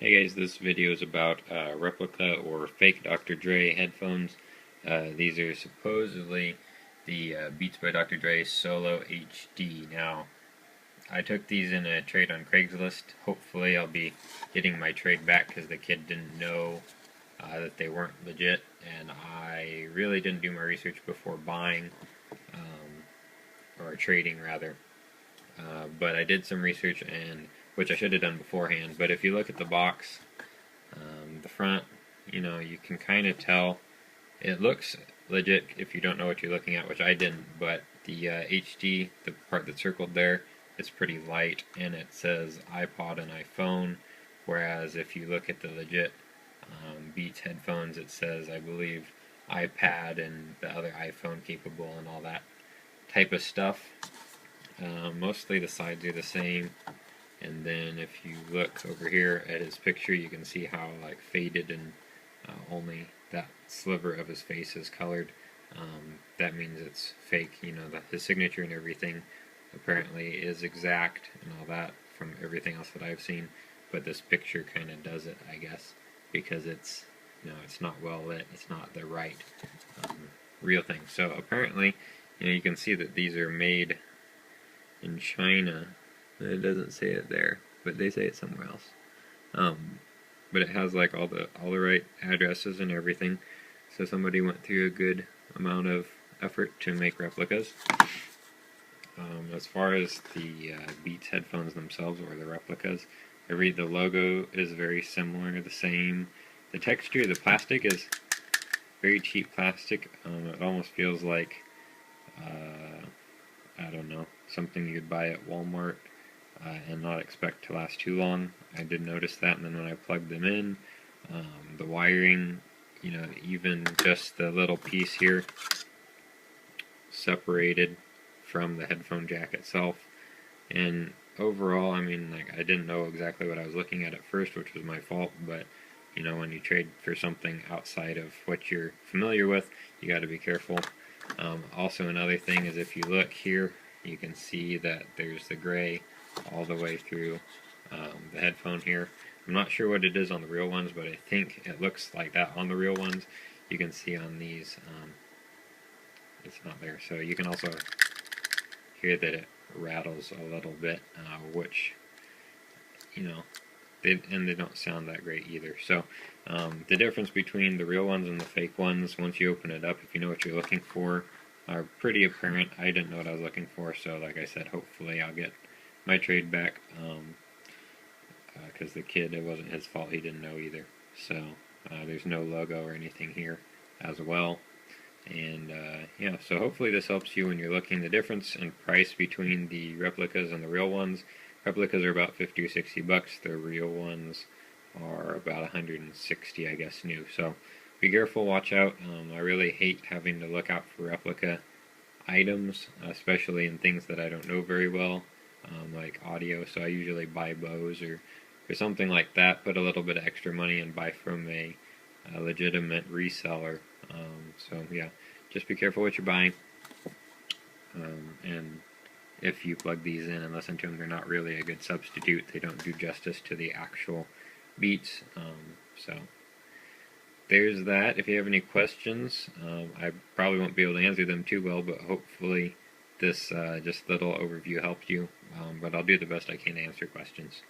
Hey guys, this video is about Replica or fake Dr. Dre headphones. These are supposedly the Beats by Dr. Dre Solo HD. Now, I took these in a trade on Craigslist. Hopefully I'll be getting my trade back because the kid didn't know that they weren't legit, and I really didn't do my research before buying, or trading rather. But I did some research, and which I should have done beforehand. But if you look at the box, the front, you can kind of tell it looks legit if you don't know what you're looking at, which I didn't. But the HD, the part that's circled there, is pretty light, and it says iPod and iPhone. Whereas if you look at the legit Beats headphones, it says, I believe, iPad and the other iPhone capable and all that type of stuff. Mostly the sides are the same, and then if you look over here at his picture, you can see how faded and only that sliver of his face is colored. That means it's fake. That his signature and everything apparently is exact and all that from everything else that I've seen, but this picture kind of does it, I guess, because it's it's not well lit. It's not the right real thing. So apparently, you can see that these are made in China. It doesn't say it there, but they say it somewhere else. But it has all the right addresses and everything. So somebody went through a good amount of effort to make replicas. As far as the Beats headphones themselves, or the replicas, the logo is very similar, the same. The texture, the plastic is very cheap plastic. It almost feels like I don't know, something you'd buy at Walmart and not expect to last too long. I did notice that, and then when I plugged them in, the wiring, even just the little piece here separated from the headphone jack itself. And overall, I didn't know exactly what I was looking at first, which was my fault, but when you trade for something outside of what you're familiar with, you got to be careful. Also, another thing is, if you look here, you can see that there's the gray all the way through the headphone here. I'm not sure what it is on the real ones, but I think it looks like that on the real ones. You can see on these, it's not there. So you can also hear that it rattles a little bit, which, they don't sound that great either. So the difference between the real ones and the fake ones, once you open it up, if you know what you're looking for, are pretty apparent. I didn't know what I was looking for, so like I said, hopefully I'll get my trade back, because the kid, it wasn't his fault, he didn't know either. So there's no logo or anything here as well. And yeah, so hopefully this helps you when you're looking. The difference in price between the replicas and the real ones, replicas are about 50 or 60 bucks. The real ones are about 160, I guess, new. So be careful, watch out. I really hate having to look out for replica items, especially in things that I don't know very well, like audio. So I usually buy Bose or something like that, put a little bit of extra money and buy from a legitimate reseller. So yeah, just be careful what you're buying. And if you plug these in and listen to them, they're not really a good substitute. They don't do justice to the actual Beats. So there's that. If you have any questions, I probably won't be able to answer them too well, but hopefully this just little overview helped you. But I'll do the best I can to answer questions.